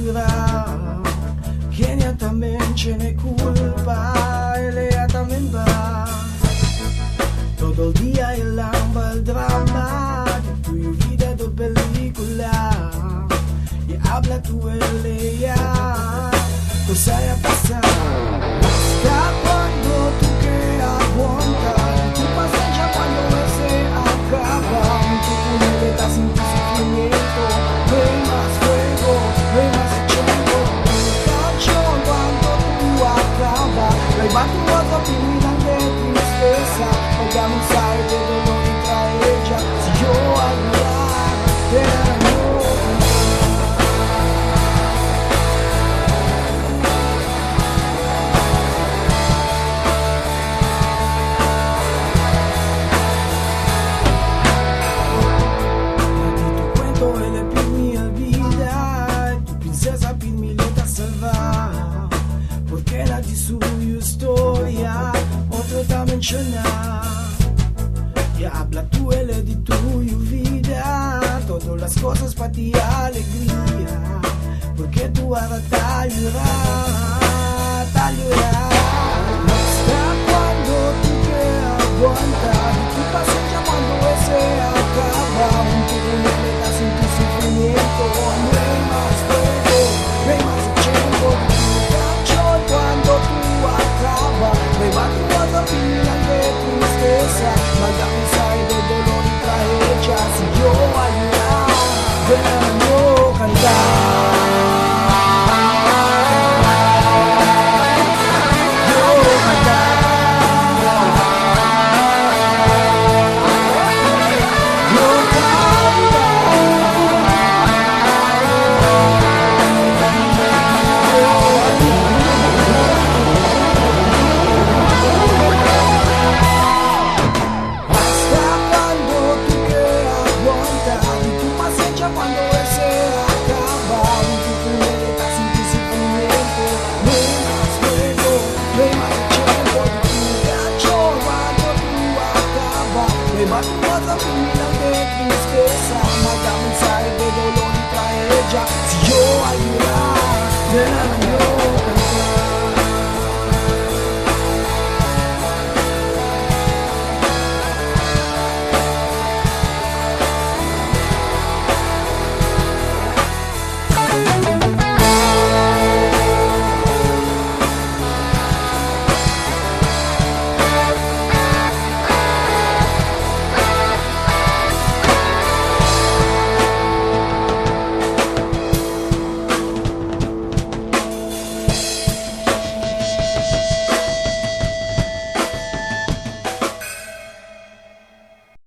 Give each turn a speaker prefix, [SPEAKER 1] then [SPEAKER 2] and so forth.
[SPEAKER 1] ayudar. Quien ella también tiene culpa, ella también va. Todo el día el hambre, el drama de tu vida de película. Y habla tu ella, cosa ya pasa. Hasta cuando tú que aguantas, tu paciencia cuando se acaba. Tu puñaleta sin tu sufrimiento, no hay más fuego, no hay más tiempo. Canción cuando tú acabas, levanta tu otra vida de tristeza. Oiga un side de dolor y trae ella. Si yo ayudar, te amo. Perché la di sua storia oltre da mencionar. Y habla tú el de tu vida, todas las cosas para ti alegría, porque tú ahora te ayudarás, hasta cuando tú que aguantas, tu paciencia cuando se acaba, un turno sin tu sufrimiento, no hay más fuego, no hay más tiempo. Cuando tú acabas, levanta tu final de tristeza, manda un side de dolor y tragedia. Si yo ayudar, déjame cantar. Cuando se acaba, tu puñaleta sin tu sufrimiento, no hay más fuego, no hay más tiempo. Tu gacho cuando tú acabas, levanta tu otra final de tristeza, manda un mensaje de dolor y tragedia. Si yo ayudar,